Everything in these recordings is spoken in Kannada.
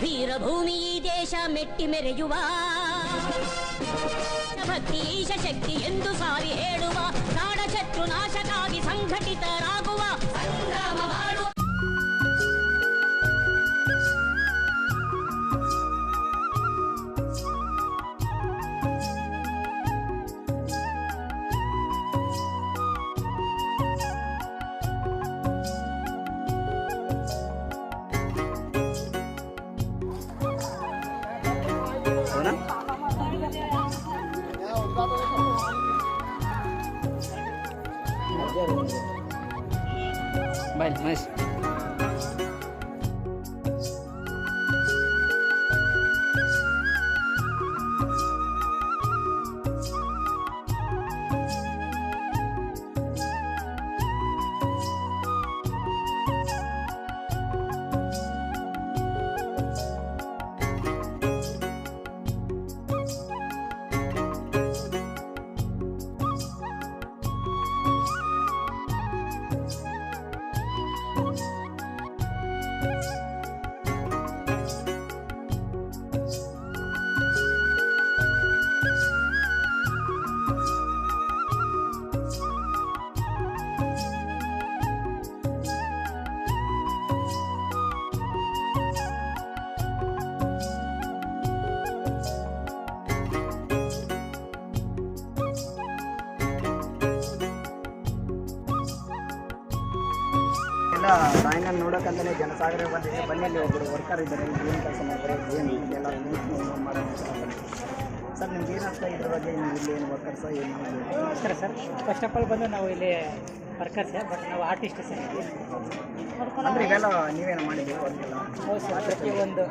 ವೀರಭೂಮಿ ಈ ದೇಶ ಮೆಟ್ಟಿ ಮೆರೆಯುವ ಭಕ್ತಿ ಈಶ ಶಕ್ತಿ ಎಂದು ಸಾರಿ ಹೇಳುವ ನಾಡ ಶತ್ರು ನಾಶಕ್ಕಾಗಿ ಸಂಘಟಿತರಾಗುವ ಸಂಗ್ರಾಮ ಮಾಡುವ Bye, nice. ರಾಯಣ್ಣನ ನೋಡೋಕ್ಕಂತಲೇ ಜನಸಾಗರ ಬಂದಿದೆ. ಬನ್ನಿಯಲ್ಲಿ ಒಬ್ಬರು ವರ್ಕರ್ ಇದ್ದಾರೆ, ಏನು ಕೆಲಸ ಮಾಡ್ತಾರೆ, ಏನು ಎಲ್ಲ ಮಾಡೋಣ ಸರ್. ನಿಮ್ಗೆ ಏನು ಅರ್ಥ ಇದ್ರ ಬಗ್ಗೆ? ನೀವು ಇಲ್ಲಿ ಏನು ವರ್ಕರ್ಸ ಏನು? ನಮಸ್ಕಾರ ಸರ್. ಫಸ್ಟ್ ಆಫ್ ಆಲ್ ಬಂದು ನಾವು ಇಲ್ಲಿ ವರ್ಕರ್ಸ್, ಬಟ್ ನಾವು ಆರ್ಟಿಸ್ಟ್ ಸರ್. ಅಂದರೆ ಇವೆಲ್ಲ ನೀವೇನು ಮಾಡಿದ್ದೀವಿ ವರ್ಕೆಲ್ಲ? ಹೌದು ಸರ್. ಪ್ರತಿಯೊಂದು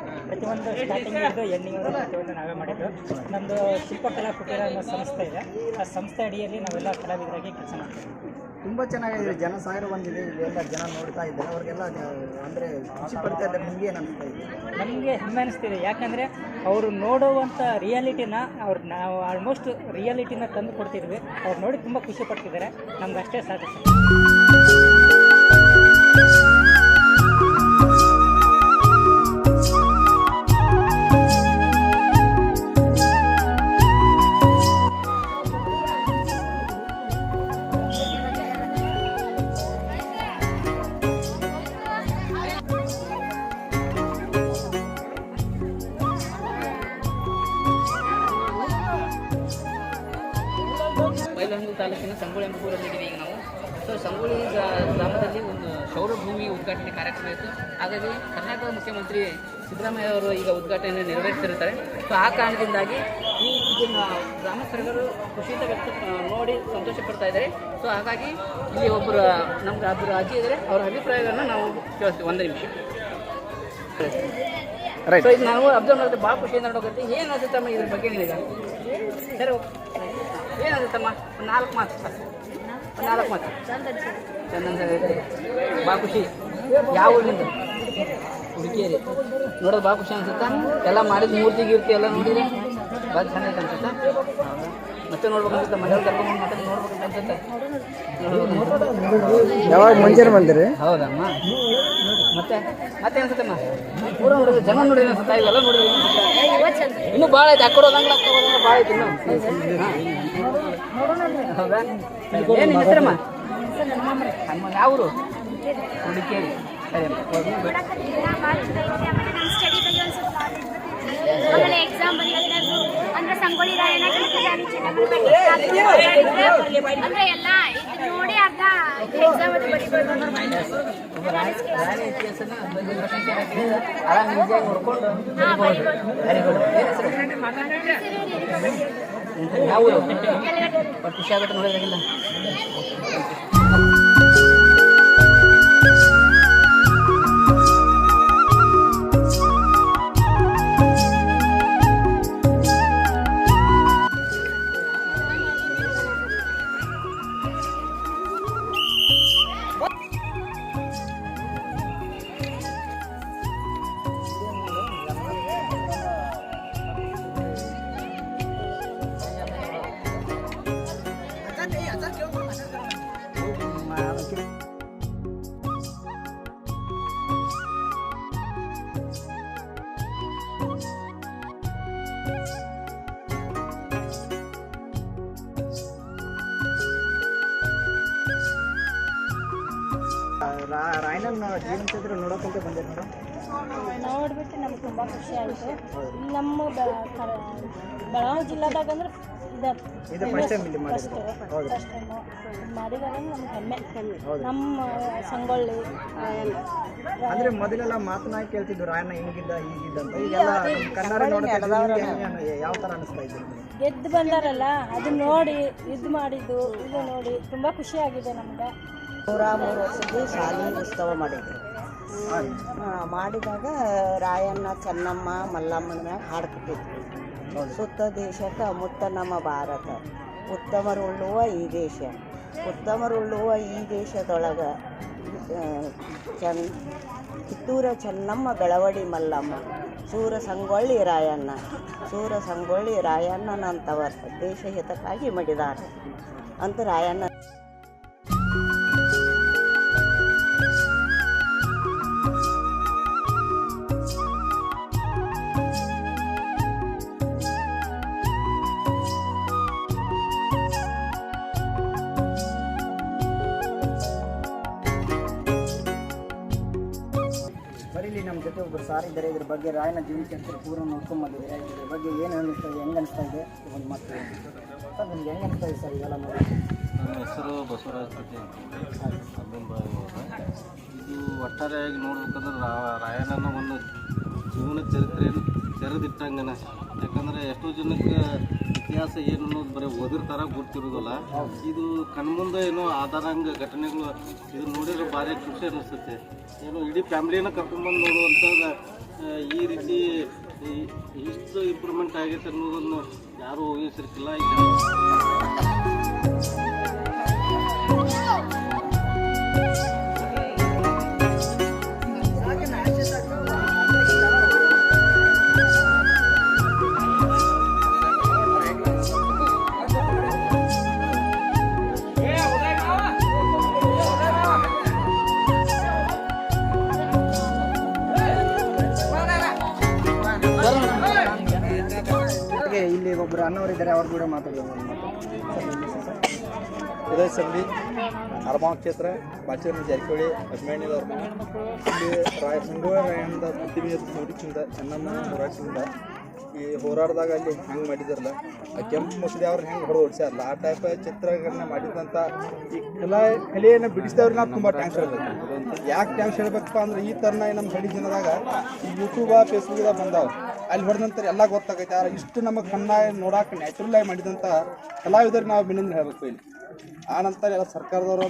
ಸ್ಟಾರ್ಟಿಂಗ್ ಇದ್ದು ಎಂಡಿಂಗ್ ಪ್ರತಿಯೊಂದು ನಾವೇ ಮಾಡಿದ್ದು. ನಮ್ಮದು ಶಿಲ್ಪಕಲಾ ಕುಟೀರ ಅನ್ನೋ ಸಂಸ್ಥೆ ಇದೆ. ಆ ಸಂಸ್ಥೆ ಅಡಿಯಲ್ಲಿ ನಾವೆಲ್ಲ ಕಲಾವಿದರಾಗಿ ಕೆಲಸ ಮಾಡ್ತೀವಿ. ತುಂಬ ಚೆನ್ನಾಗಿದೆ. ಜನಸಾಗರ ಬಂದಿದೆ, ಇವೆಲ್ಲ ಜನ ನೋಡ್ತಾ ಇದ್ದಾರೆ, ಅವ್ರಿಗೆಲ್ಲ ಅಂದರೆ ಖುಷಿ ಪಡ್ತಾ ಇದ್ದಾರೆ. ನಿಮಗೆ ಏನು ಅನಿಸ್ತಾ ಇದೆ? ನಮಗೆ ಹೆಮ್ಮೆ ಅನಿಸ್ತಿದೆ. ಯಾಕಂದರೆ ಅವರು ನೋಡುವಂಥ ರಿಯಾಲಿಟಿನ ನಾವು ಆಲ್ಮೋಸ್ಟ್ ರಿಯಾಲಿಟಿನ ತಂದು ಕೊಡ್ತಿದ್ವಿ. ಅವ್ರು ನೋಡಿ ತುಂಬ ಖುಷಿ ಪಡ್ತಿದ್ದಾರೆ. ನಮ್ಗೆ ಅಷ್ಟೇ ಸಾಕು ಸರ್. ಬೈಲಹೊಂಗಲ ತಾಲೂಕಿನ ಸಂಗೊಳ್ಳಿ ಎಂಬ ಊರಲ್ಲಿದ್ದೀವಿ ಈಗ ನಾವು. ಸೊ ಸಂಗೊಳ್ಳಿ ಗ್ರಾಮದಲ್ಲಿ ಒಂದು ಸೌರಭೂಮಿ ಉದ್ಘಾಟನೆ ಕಾರ್ಯಕ್ರಮ ಇತ್ತು. ಹಾಗಾಗಿ ಕರ್ನಾಟಕದ ಮುಖ್ಯಮಂತ್ರಿ ಸಿದ್ದರಾಮಯ್ಯ ಅವರು ಈಗ ಉದ್ಘಾಟನೆ ನೆರವೇರಿಸಿರುತ್ತಾರೆ. ಸೊ ಆ ಕಾರಣದಿಂದಾಗಿ ಇದನ್ನು ಗ್ರಾಮಸ್ಥರು ಖುಷಿಯಿಂದ ನೋಡಿ ಸಂತೋಷ ಪಡ್ತಾ ಇದ್ದಾರೆ. ಸೊ ಹಾಗಾಗಿ ಇಲ್ಲಿ ಒಬ್ಬರು ನಮ್ಗೆ ಒಬ್ಬರು ಅಜ್ಜಿ ಇದ್ದಾರೆ, ಅವರ ಅಭಿಪ್ರಾಯಗಳನ್ನು ನಾವು ಕೇಳಿಸ್ತೀವಿ. ಒಂದು ನಿಮಿಷ. ಸೊ ಇದು ನಾವು ಅಬ್ಸರ್ವ್ ಮಾಡಿದ್ರೆ ಭಾಳ ಖುಷಿಯಿಂದ ನೋಡೋಕೆ. ಏನು ಅನ್ಸುತ್ತಮ್ಮ ಇದ್ರ ಬಗ್ಗೆ ನಿನಗೆ? ಸರಿ, ಏನಾಗುತ್ತಮ್ಮ? ಒಂದು 4 ಮಾತು. ಚಂದನ್ ಸರ್ ಐತೆ, ಭಾಳ ಖುಷಿ. ಯಾವ ಊರಿನಿಂದ? ಹುಡುಕಿಯರಿ. ನೋಡೋದು ಭಾಳ ಖುಷಿ ಅನ್ಸುತ್ತಾ? ಎಲ್ಲ ಮಾಡಿದ ಮೂರ್ತಿ ಗೀರ್ತಿ ಎಲ್ಲ ನೋಡಿದ್ರೆ ಭಾಳ ಚೆನ್ನಾಗಿ ಅನ್ಸುತ್ತಾ? ಮತ್ತೆ ನೋಡ್ಬೇಕು ಅನ್ಸುತ್ತೆ, ಮನೆಯವ್ರು ಕರ್ಕೊಂಡು ಮತ್ತೆ ನೋಡ್ಬೇಕಂತ ಅನ್ಸುತ್ತೆ. ಯಾವಾಗ ಮುಂಚೆನೆ ಬಂದಿರಿ? ಹೌದಮ್ಮ. ಮತ್ತೆ ಅನ್ಸುತ್ತಮ್ಮ? ಪೂರ ನೋಡಿದ್ರೆ ಜನ ನೋಡಿದ್ರೆ ಅನ್ಸುತ್ತಾ? ಇವೆಲ್ಲ ನೋಡಿದ್ರೆ ಇನ್ನೂ ಭಾಳ ಐತೆ. ಅಕ್ಕಡೋದಂಗ್ಲ ಭಾಳ ಐತೆ ಇನ್ನೂ. ಹೌದಾ? ಏನು ನಿಮ್ಮ ಹೆಸರಮ್ಮ? ಯಾವ ಊರು? ಹುಡುಕೇರಿ. ಸರಿ ಆಮೇಲೆ ಎಕ್ಸಾಮ್ ಬರೆಯೋದು ಅಂದ್ರೆ ಸಂಗೊಳ್ಳಿ ರಾಯಣ್ಣ ಅಂದ್ರೆ ಎಲ್ಲ ನೋಡಿ ಅರ್ಧ ಎಕ್ಸಾಮ್ ಅದು ಬರೀಬೋದು. ಆರಾಮ್ ಈಸಿಯಾಗಿ ನೋಡ್ಕೊಂಡು ಯಾವ ಊರು? ಖುಷಿ ಆಗುತ್ತೆ ನೋಡಿದ್ರಾಗಿಲ್ಲ. ರಾಯಣ್ಣನ ಜೀವನ ಚರಿತ್ರೆ ನೋಡೋಕ್ಕಂತ ಬಂದಿರಿ ಮೇಡಮ್. ನೋಡ್ಬಿಟ್ಟು ನಮ್ಗೆ ತುಂಬ ಖುಷಿ ಆಯಿತು. ನಮ್ಮ ಬೆಳಗಾವಿ ಜಿಲ್ಲಾದಾಗ ಅಂದ್ರೆ ಇದು ಫಸ್ಟ್ ಟೈಮ್ ಇಲ್ಲಿ ಮಾಡಿದ್ರು. ಹೌದು ಮಾಡಿದಾಗ ನಮ್ಗೆ ಹೆಮ್ಮೆ. ನಮ್ಮ ಸಂಗೊಳ್ಳಿ ಅಂದರೆ ಮೊದಲೆಲ್ಲ ಮಾತನಾಡಿ ಕೇಳ್ತಿದ್ದು ರಾಯಣ್ಣ ಹಿಂಗಿದ್ದ ಹೀಗಿದ್ದ ಅಂತ. ಈಗೆಲ್ಲ ಕನ್ನಡ ನೋಡ್ತಾ ಯಾವ ಥರ ಅನಿಸ್ತಾ ಇದ್ದೀರಿ? ಗೆದ್ದು ಬಂದಾರಲ್ಲ ಅದು ನೋಡಿ ಇದು ಮಾಡಿದ್ದು ಇದು ನೋಡಿ ತುಂಬ ಖುಷಿಯಾಗಿದೆ ನಮ್ಗೆ. 103 ವರ್ಷದ ಶಾಲೆ ಉತ್ಸವ ಮಾಡಿದ್ರು. ಮಾಡಿದಾಗ ರಾಯಣ್ಣ ಚೆನ್ನಮ್ಮ ಮಲ್ಲಮ್ಮನ ಮ್ಯಾಗ ಹಾಡು ಕಟ್ಟಿದ್ರು. ಸುತ್ತ ದೇಶಕ್ಕೆ ಮುತ್ತ ನಮ್ಮ ಭಾರತ, ಉತ್ತಮರುಳ್ಳುವ ಈ ದೇಶ, ಉತ್ತಮರುಳ್ಳುವ ಈ ದೇಶದೊಳಗೆ ಕಿತ್ತೂರ ಚೆನ್ನಮ್ಮ ಬೆಳವಡಿ ಮಲ್ಲಮ್ಮ, ಸೂರ ಸಂಗೊಳ್ಳಿ ರಾಯಣ್ಣ, ಸೂರ ಸಂಗೊಳ್ಳಿ ರಾಯಣ್ಣನಂತವರ ದೇಶ ಹಿತಕ್ಕಾಗಿ ಮಡಿದಾರೆ ಅಂತ ರಾಯಣ್ಣ. ಬರೀಲಿ ನಮ್ಮ ಜೊತೆ ಒಬ್ಬರು ಸಾರ್ ಇದ್ದಾರೆ. ಇದ್ರ ಬಗ್ಗೆ ರಾಯಣ್ಣ ಜೀವನ ಚರಿತ್ರೆ ಪೂರ್ಣ ನೋಡ್ಕೊಂಬಂದಿದ್ದಾರೆ. ಇದ್ರ ಬಗ್ಗೆ ಏನು ಅನ್ನಿಸ್ತಾ ಇದೆ, ಹೆಂಗೆ ಅನಿಸ್ತಾ ಇದೆ ಒಂದು ಮಾತು ಸರ್? ನಿಮ್ಗೆ ಹೆಂಗೆ ಅನಿಸ್ತಾ ಇದೆ ಸರ್ ಇದೆಲ್ಲ ನೋಡಿ? ನನ್ನ ಹೆಸರು ಬಸವರಾಜ್ ಪತಿ ಅಂತ. ಇದು ಒಟ್ಟಾರೆಯಾಗಿ ನೋಡ್ಬೇಕಂದ್ರೆ ರಾಯಣ್ಣನ ಒಂದು ಜೀವನ ಚರಿತ್ರೆಯನ್ನು ತೆರೆದಿಟ್ಟಂಗನ. ಯಾಕಂದರೆ ಎಷ್ಟೋ ಜನಕ್ಕೆ ಇತಿಹಾಸ ಏನು ಅನ್ನೋದು ಬರೀ ಓದಿರ್ತಾರ ಗೊತ್ತಿರೋದಿಲ್ಲ. ಇದು ಕಣ್ಮುಂದೆ ಏನೋ ಆಧಾರಂಗ ಘಟನೆಗಳು ಇದು ನೋಡಿದ್ರೆ ಭಾರಿ ಖುಷಿ ಅನ್ನಿಸ್ತೈತೆ. ಏನೋ ಇಡೀ ಫ್ಯಾಮಿಲಿನ ಕರ್ಕೊಂಡ್ಬಂದು ನೋಡುವಂಥದ್ದು ಈ ರೀತಿ ಇಷ್ಟು ಇಂಪ್ರೂವ್ಮೆಂಟ್ ಆಗೈತೆ ಅನ್ನೋದನ್ನು ಯಾರೂ ಊಹಿಸಿರ್ಕಿಲ್ಲ. ಇಲ್ಲಿ ಒಬ್ಬರು ಅಣ್ಣವರಿದ್ದಾರೆ, ಅವ್ರು ಕೂಡ ಮಾತಾಡೋದು. ಉದಯ ಸಂಬಿ ಅರಮಾವ್ ಕ್ಷೇತ್ರ ಬಾಚೂರಿನ ಜಾರಕಿಹೊಳಿ ಅಭಿಮಾನಿದವ್ರು. ಇಲ್ಲಿ ಸಂಗೊಳ್ಳಿ ರಾಯಣ್ಣದ ಪ್ರತಿಮೆ ನೋಡಿಕಿಂದ ಚೆನ್ನಮ್ಮ ಹೋರಾಟದಿಂದ ಈ ಹೋರಾಟದಾಗ ಅಲ್ಲಿ ಹೆಂಗೆ ಮಾಡಿದಾರಲ್ಲ, ಕೆಂಪು ಮುಸುಡಿ ಅವ್ರನ್ನ ಹೆಂಗೆ ಹೊಡೆದು ಓಡಿಸ್ಯಾರಲ್ಲ, ಆ ಟೈಪ್ ಚಿತ್ರಗಳನ್ನ ಮಾಡಿದಂಥ ಈ ಕಲೆಯನ್ನು ಬಿಡಿಸಿದವ್ರಿಗೆ ನಾವು ತುಂಬ ಟ್ಯಾಂಕ್ಸ್ ಹೇಳ್ಬೇಕು. ಯಾಕೆ ಟ್ಯಾಂಕ್ಸ್ ಹೇಳ್ಬೇಕಪ್ಪ ಅಂದ್ರೆ ಈ ಥರನ ನಮ್ಮ ಹಳ್ಳಿ ಜನದಾಗ ಈ ಯೂಟ್ಯೂಬ ಫೇಸ್ಬುಕ್ದಾಗ ಬಂದಾವೆ. ಅಲ್ಲಿ ಹೊಡೆದಂತಾರೆ ಎಲ್ಲ ಗೊತ್ತಾಗೈತೆ. ಇಷ್ಟು ನಮಗೆ ಕಣ್ಣಾಗಿ ನೋಡೋಕೆ ನ್ಯಾಚುರಲ್ ಆಗಿ ಮಾಡಿದಂಥ ಕಲಾವಿದರಿಗೆ ನಾವು ಅಭಿನಂದನೆ ಹೇಳಬೇಕು ಇಲ್ಲಿ. ಆ ನಂತರ ಎಲ್ಲ ಸರ್ಕಾರದವರು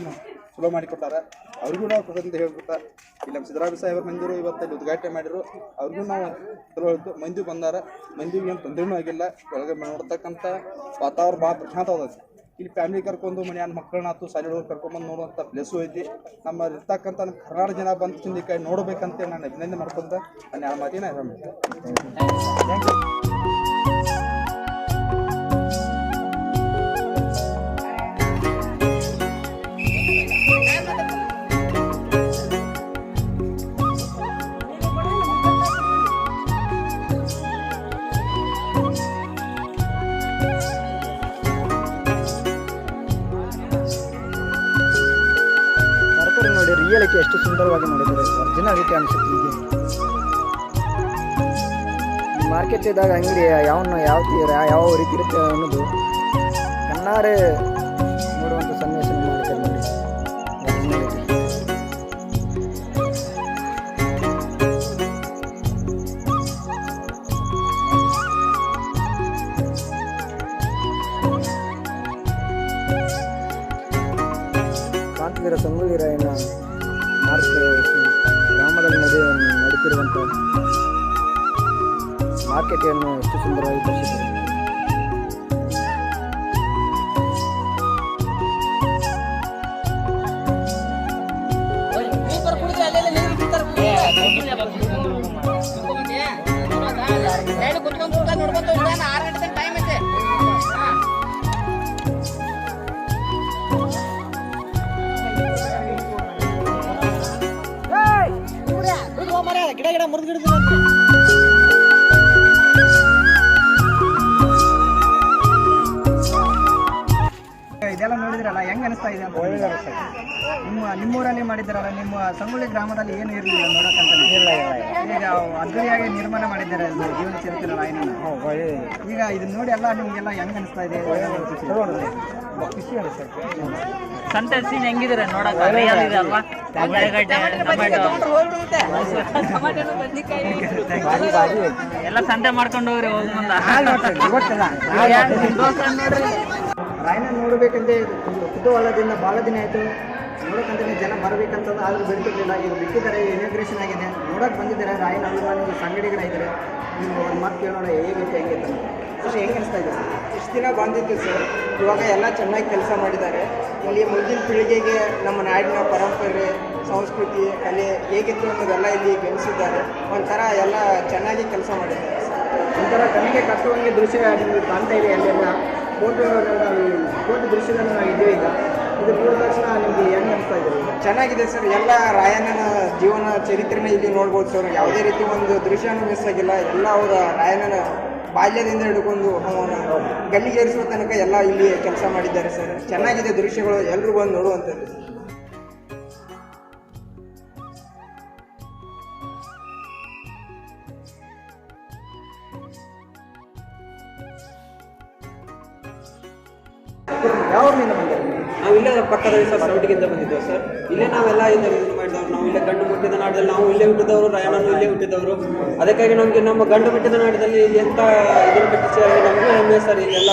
ಚಲೋ ಮಾಡಿಕೊಟ್ಟಾರೆ, ಅವ್ರಿಗೂ ನಾವು ಕೃತಜ್ಞತೆ ಹೇಳ್ಬಿಡ್ತಾರೆ. ಇಲ್ಲಿ ನಮ್ಮ ಸಿದ್ದರಾಮಯ್ಯ ಸಾಹೇಬ್ರ ಮಂದಿರು ಇವತ್ತಲ್ಲಿ ಉದ್ಘಾಟನೆ ಮಾಡಿದ್ರು, ಅವ್ರಿಗೂ ನಾವು ಚಲೋ ಹೇಳ್ತು. ಮಂದಿ ಬಂದಾರ, ಮಂದಿಗೆ ಏನು ತೊಂದರೆನೂ ಆಗಿಲ್ಲ. ಒಳಗೆ ನೋಡ್ತಕ್ಕಂಥ ವಾತಾವರಣ ಭಾಳ ಪ್ರಶಾಂತ ಹೋದೈತಿ. ಇಲ್ಲಿ ಫ್ಯಾಮಿಲಿ ಕರ್ಕೊಂಡು ಮನೆಯ ಮಕ್ಕಳನ್ನ ಆತು ಶಾಲೆಯೊಳಗೆ ಕರ್ಕೊಂಡ್ಬಂದು ನೋಡುವಂಥ ಪ್ಲೇಸು ಐತಿ. ನಮ್ಮ ಇರ್ತಕ್ಕಂಥ ನಮ್ಮ ಕರ್ನಾಟಕ ಜನ ಬಂದು ಚಿಂದಿಕಾಯಿ ನೋಡ್ಬೇಕಂತೇಳಿ ನಾನು ಅಭಿನಂದನೆ ಮಾಡ್ಕೊಂತ ನಾನು ಯಾವ ಮಾತಿನ ಥ್ಯಾಂಕ್ ಯು. ನೋಡಿ ರಿಯಾಲಿಟಿ ಎಷ್ಟು ಸುಂದರವಾಗಿ ಮಾಡಿದ್ದಾರೆ, ಒರಿಜಿನಾಲಿಟಿ ಅನಿಸುತ್ತೆ. ಹೀಗೆ ಮಾರ್ಕೆಟ್ ಇದ್ದಾಗ ಅಂಗಡಿ ಯಾವ ರೀತಿ ಇರುತ್ತೆ ಅನ್ನೋದು ಕಣ್ಣಾರೆ ನೋಡುವಂಥ ಸನ್ನಿವೇಶ ಮಾಡಿದ್ದಾರೆ ನೋಡಿ ಒರಿಜಿನಾಲಿಟಿ. ಕಾಂತಿವೀರ ಸಂಗೊಳ್ಳಿ ರಾಯಣ್ಣ ಗ್ರಾಮದಲ್ಲಿ ನಡೀತಿರುವಂಥ ಮಾರ್ಕೆಟನ್ನು ಎಷ್ಟು ಸುಂದರವಾಗಿ ತೋರಿಸಿದ್ದಾರೆ. ಗಿಡ ಮುರಿದು ಇದೆಲ್ಲ ನೋಡಿದ್ರಲ್ಲ, ಮಾಡಿದ್ರಲ್ಲ, ಹೆಂಗೆ ಅನಿಸ್ತಾ ಇದೆ ಅಂತ? ನಿಮ್ಮೂರಲ್ಲಿ ಮಾಡಿದ್ದಾರಲ್ಲ, ನಿಮ್ಮ ಸಂಗೊಳ್ಳಿ ಗ್ರಾಮದಲ್ಲಿ ಏನು ಇರಲಿಲ್ಲ ನೋಡೋಕ್ಕಂತ? ಈಗ ಅದ್ದೂರಿಯಾಗಿ ನಿರ್ಮಾಣ ಮಾಡಿದ್ದಾರೆ ಜೀವನ ಚರಿತ್ರೆ ರಾಯಣ್ಣನ. ಈಗ ಇದನ್ನ ನೋಡಿ ಎಲ್ಲ ನಿಮಗೆಲ್ಲ ಹೆಂಗೆ ಅನಿಸ್ತಾ ಇದೆ? ಖುಷಿ ಅನಿಸ್ತೈತೆ. ಸಂತೆ ಸೀನ್ ಹೆಂಗಿದ್ರೆ ನೋಡಕ್ಕೆ ರಿಯಲ್ ಇದೆ ಅಲ್ವಾ? ಎಲ್ಲ ಸಂತೆ ಮಾಡ್ಕೊಂಡು ಹೋಗ್ರಿ ಹೋಗಿ ಮುಂದೆ. ರಾಯಣ್ಣ ನೋಡಬೇಕಂತೆ ಕುತೂಹಲದಿಂದ ಭಾಳ ದಿನ ಆಯಿತು, ನೋಡೋಕ್ಕಂತಲೇ ಜನ ಬರಬೇಕಂತಂದು ಆದರೂ ಬಿಡ್ತಿರ್ಲಿಲ್ಲ. ಈಗ ಬಿಟ್ಟಿದ್ದಾರೆ, ಇನಾಗ್ರೇಷನ್ ಆಗಿದೆ, ನೋಡೋಕೆ ಬಂದಿದ್ದಾರೆ. ರಾಯಣ್ಣ ಅಭಿಮಾನಿಗಳು ಸಂಗಡಿಗರಾಗಿದ್ದಾರೆ. ನೀವು ಒಂದು ಮಾತು ಕೇಳೋಣ, ಹೇಗಿತ್ತು ಹೆಂಗಿತ್ತು ಸರ್? ಹೆಂಗೆ ಅನಿಸ್ತಾ ಇದೆ? ಇಷ್ಟು ದಿನ ಬಂದಿತ್ತು ಸರ್, ಇವಾಗ ಎಲ್ಲ ಚೆನ್ನಾಗಿ ಕೆಲಸ ಮಾಡಿದ್ದಾರೆ. ಇಲ್ಲಿ ಮುಂದಿನ ಪೀಳಿಗೆಗೆ ನಮ್ಮ ನಾಡಿನ ಪರಂಪರೆ, ಸಂಸ್ಕೃತಿ, ಕಲೆ ಹೇಗಿತ್ತು ಅನ್ನೋದೆಲ್ಲ ಇಲ್ಲಿ ಬೆಳೆಸಿದ್ದಾರೆ. ಒಂಥರ ಎಲ್ಲ ಚೆನ್ನಾಗಿ ಕೆಲಸ ಮಾಡಿದ್ದಾರೆ ಸರ್. ಒಂಥರ ಕಣ್ಣಿಗೆ ಕಟ್ಟುವಂಗೆ ದೃಶ್ಯ ನಿಮಗೆ ಕಾಣ್ತಾ ಇದೆ. ಅಲ್ಲೆಲ್ಲ ಕೋಟಿ ದೃಶ್ಯದಲ್ಲಿ ನಾವು ಇದ್ದೀವಿ. ಈಗ ಇದು ನೋಡಿದ ತಕ್ಷಣ ನಿಮಗೆ ಹೆಂಗೆ ಅನಿಸ್ತಾ ಇದೆ? ಚೆನ್ನಾಗಿದೆ ಸರ್. ಎಲ್ಲ ರಾಯಣ್ಣನ ಜೀವನ ಚರಿತ್ರೆನ ಇಲ್ಲಿ ನೋಡ್ಬೋದು ಸರ್. ಯಾವುದೇ ರೀತಿ ಒಂದು ದೃಶ್ಯನೂ ಮಿಸ್ ಆಗಿಲ್ಲ. ಎಲ್ಲ ಅವರ ರಾಯಣ್ಣನ ಬಾಲ್ಯದಿಂದ ಹಿಡ್ಕೊಂಡು ಅವನ ಗಲ್ಲಿಗೇರಿಸುವ ತನಕ ಎಲ್ಲ ಇಲ್ಲಿ ಕೆಲಸ ಮಾಡಿದ್ದಾರೆ ಸರ್. ಚೆನ್ನಾಗಿದೆ ದೃಶ್ಯಗಳು, ಎಲ್ಲರೂ ಬಂದು ನೋಡುವಂಥದ್ದು. ಯಾವ್ರಿಂದ ಬಂದಿದ್ದೀವಿ? ನಾವು ಇಲ್ಲೇ ಪಕ್ಕದ ಸರ್ ಸೌಟಿಗಿಂತ ಬಂದಿದ್ದೇವೆ ಸರ್. ಇಲ್ಲೇ ನಾವೆಲ್ಲ ಇದು ಮಾಡಿದವರು. ನಾವು ಇಲ್ಲೇ ಗಂಡು ಮುಟ್ಟಿದ ನಾಡದಲ್ಲಿ ನಾವು ಇಲ್ಲೇ ಹುಟ್ಟಿದವರು, ರಾಯಣ್ಣನು ಇಲ್ಲೇ ಹುಟ್ಟಿದವರು. ಅದಕ್ಕಾಗಿ ನಮಗೆ ನಮ್ಮ ಗಂಡು ಮುಟ್ಟಿದ ನಾಡದಲ್ಲಿ ಇಲ್ಲಿ ಎಂಥ ಇದನ್ನು ಕಟ್ಟಿಸಿ ನಮಗೂ ಹೆಮ್ಮೆ ಸರ್. ಇಲ್ಲೆಲ್ಲ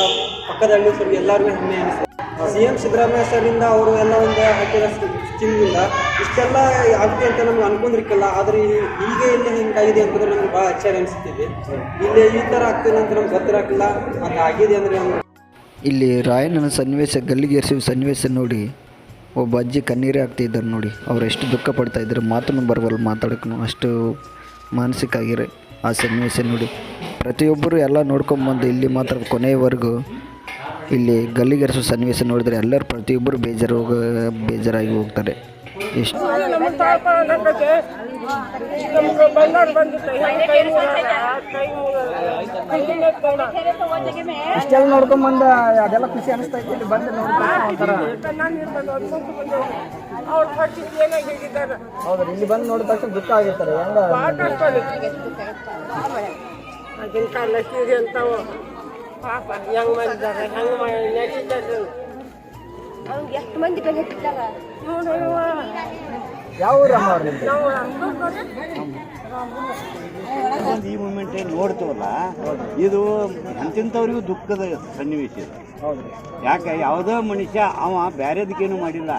ಪಕ್ಕದ ಹಳ್ಳಿ ಸರ್ ಎಲ್ಲರಿಗೂ ಹೆಮ್ಮೆ ಅನಿಸ್ತದೆ. CM ಸಿದ್ದರಾಮಯ್ಯ ಸರಿಂದ ಅವರು ಎಲ್ಲ ಒಂದು ಹಾಕಿದ ಸ್ಕೀಮಿಂದ ಇಷ್ಟೆಲ್ಲ ಆಗ್ತಿ ಅಂತ ನಮ್ಗೆ ಅನ್ಕೊಂಡಿರ್ಕಿಲ್ಲ. ಆದರೆ ಹೀಗೆ ಇಲ್ಲಿ ಹಿಂಗಾಗಿದೆ ಅಂತಂದ್ರೆ ನಮ್ಗೆ ಭಾಳ ಆಶ್ಚರ್ಯ ಅನಿಸ್ತಿದೆ. ಇಲ್ಲಿ ಈ ಥರ ಆಗ್ತಿಲ್ಲ ಅಂತ ನಮ್ಗೆ ಗೊತ್ತಿರಕ್ಕಿಲ್ಲ. ಅದು ಆಗಿದೆ ಅಂದರೆ ನಮ್ಗೆ ಇಲ್ಲಿ ರಾಯಣ್ಣನ ಸನ್ನಿವೇಶ, ಗಲ್ಲಿಗೇರಿಸುವ ಸನ್ನಿವೇಶ ನೋಡಿ ಒಬ್ಬ ಅಜ್ಜಿ ಕಣ್ಣೀರೇ ಆಗ್ತಿದ್ದಾರೆ ನೋಡಿ. ಅವ್ರು ಎಷ್ಟು ದುಃಖ ಪಡ್ತಾ ಇದ್ದಾರೆ, ಮಾತನ್ನು ಬರವಲ್ಲ ಮಾತಾಡೋಕ್ಕೂ. ಅಷ್ಟು ಮಾನಸಿಕ ಆಗಿರೋ ಆ ಸನ್ನಿವೇಶ ನೋಡಿ ಪ್ರತಿಯೊಬ್ಬರು ಎಲ್ಲ ನೋಡ್ಕೊಂಬಂದು ಇಲ್ಲಿ ಮಾತ್ರ ಕೊನೆಯವರೆಗೂ ಇಲ್ಲಿ ಗಲ್ಲಿಗೇರಿಸುವ ಸನ್ನಿವೇಶ ನೋಡಿದರೆ ಎಲ್ಲರೂ ಪ್ರತಿಯೊಬ್ಬರು ಬೇಜಾರಾಗಿ ಹೋಗ್ತಾರೆ. ಎಷ್ಟು ಇಷ್ಟೆಲ್ಲ ನೋಡ್ಕೊಂಬಂದ ಅದೆಲ್ಲ ಖುಷಿ ಅನಿಸ್ತಾ ಇತ್ತು. ಇಲ್ಲಿ ಬಂದು ನೋಡ್ತಾರೆ ಹೌದು, ಇಲ್ಲಿ ಬಂದು ನೋಡಿದ ತಕ್ಷಣ ದುಃಖ ಆಗಿರ್ತಾರೆ. ಎಷ್ಟು ಮಂದಿ ಬೆಲೆ ಇಟ್ಟಿದ್ದಾರೆ ಯಾವ ಈ ಮೂಮೆಂಟ್ ಏನು ನೋಡ್ತೀವಲ್ಲ, ಇದು ಅಂತಿಂಥವ್ರಿಗೂ ದುಃಖದ ಸನ್ನಿವೇಶ ಇದು. ಯಾಕೆ ಯಾವುದೋ ಮನುಷ್ಯ ಅವ ಬೇರೆದಕ್ಕೇನು ಮಾಡಿಲ್ಲ,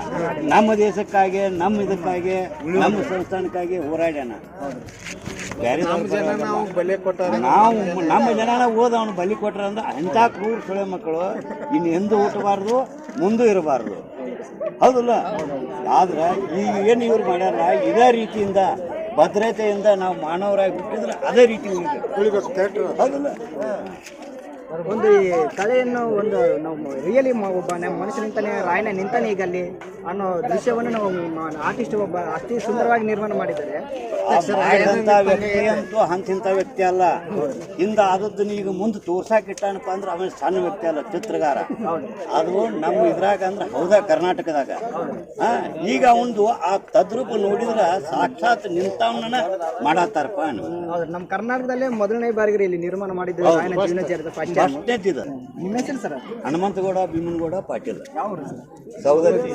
ನಮ್ಮ ದೇಶಕ್ಕಾಗಿ, ನಮ್ಮ ಇದಕ್ಕಾಗಿ, ನಮ್ಮ ಸಂಸ್ಥಾನಕ್ಕಾಗಿ ಹೋರಾಡ್ಯಾನ. ಬೇರೆ ನಮ್ಮ ಜನನ ಓದ ಅವನು ಬಲಿ ಕೊಟ್ರ ಅಂದ್ರೆ ಅಂಥ ಕ್ರೂರ ಸೊಳೆ ಮಕ್ಕಳು ಇನ್ನು ಎಂದೂ ಹುಟ್ಟಬಾರ್ದು, ಮುಂದೂ ಇರಬಾರ್ದು. ಹೌದಲ್ಲ? ಆದ್ರೆ ಈಗ ಏನು ಇವ್ರು ಮಾಡ್ಯಾರ, ಇದೇ ರೀತಿಯಿಂದ ಭದ್ರತೆಯಿಂದ ನಾವು ಮಾನವರಾಗಿ ಹುಟ್ಟಿದ್ರೆ ಅದೇ ರೀತಿ ಉಳಿಬೇಕು. ಹೌದಲ್ಲ? ಒಂದು ಕಲೆಯನ್ನು ಒಂದು ನಾವು ರಿಯಲಿ ಒಬ್ಬ ನಮ್ಮ ಮನುಷ್ಯ ನಿಂತಾನೆ, ರಾಯಣ್ಣ ನಿಂತಾನೆ ಈಗ ಅಲ್ಲಿ ಅನ್ನೋ ದೃಶ್ಯವನ್ನು ನಾವು ಆರ್ಟಿಸ್ಟ್ ಒಬ್ಬ ಅತಿ ಸುಂದರವಾಗಿ ನಿರ್ಮಾಣ ಮಾಡಿದ್ದಾರೆ. ವ್ಯಕ್ತಿ ಅಂತೂ ಅಂತಿಂಥ ವ್ಯಕ್ತಿ ಅಲ್ಲ. ಹಿಂದ ಆದದ್ದನ್ನು ಈಗ ಮುಂದೆ ತೋರ್ಸಾಕಿಟ್ಟಾನಪ್ಪ ಅಂದ್ರೆ ಅವನ ಸಣ್ಣ ವ್ಯಕ್ತಿ ಅಲ್ಲ, ಚಿತ್ರಗಾರ. ಅದು ನಮ್ಮ ಇದ್ರಾಗ ಅಂದ್ರೆ ಹೌದಾ ಕರ್ನಾಟಕದಾಗ ಈಗ ಒಂದು ಆ ತದ್ರೂಪ ನೋಡಿದ್ರೆ ಸಾಕ್ಷಾತ್ ನಿಂತವನ್ನ ಮಾಡತ್ತಾರಪ್ಪ. ನಮ್ಮ ಕರ್ನಾಟಕದಲ್ಲೇ ಮೊದಲನೇ ಬಾರಿಗೆ ಇಲ್ಲಿ ನಿರ್ಮಾಣ ಮಾಡಿದ್ರು ರಾಯಣ್ಣ ಜೀವನ ಚರಿತ್ರೆ. ನಿಮ್ಮ ಹೆಸರು ಸರ್? ಹನುಮಂತಗೌಡ ಭೀಮನಗೌಡ ಪಾಟೀಲ್, ಸೌದತ್ತಿ,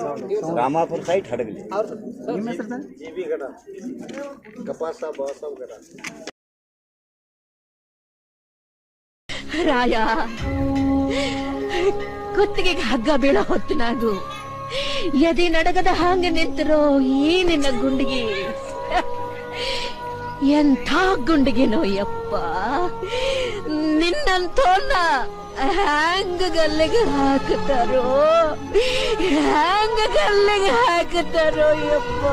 ರಾಮಾಪುರ ಸೈಟ್, ಹಡಗಲಿ. ನಿಮ್ಮ ಹೆಸರು ಸರ್? ರಾಯ, ಕುತ್ತಿಗೆಗೆ ಹಗ್ಗ ಬೀಳೋ ಹೊತ್ತಿನಾಗು ಎದೆ ನಡಗದ ಹಾಂಗೆ ನಿಂತಿರೋ ಈ ನಿನ್ನ ಗುಂಡಿಗೆ ಎಂಥ ಗುಂಡಿಗೆನೋ ಯಪ್ಪ. ನಿನ್ನಂತೋನ್ನ ಹ್ಯಾಂಗ ಗಲ್ಲಿಗೆ ಹಾಕುತ್ತಾರೋ, ಹ್ಯಾಂಗ ಗಲ್ಲಿಗೆ ಹಾಕುತ್ತಾರೋ ಯಪ್ಪ.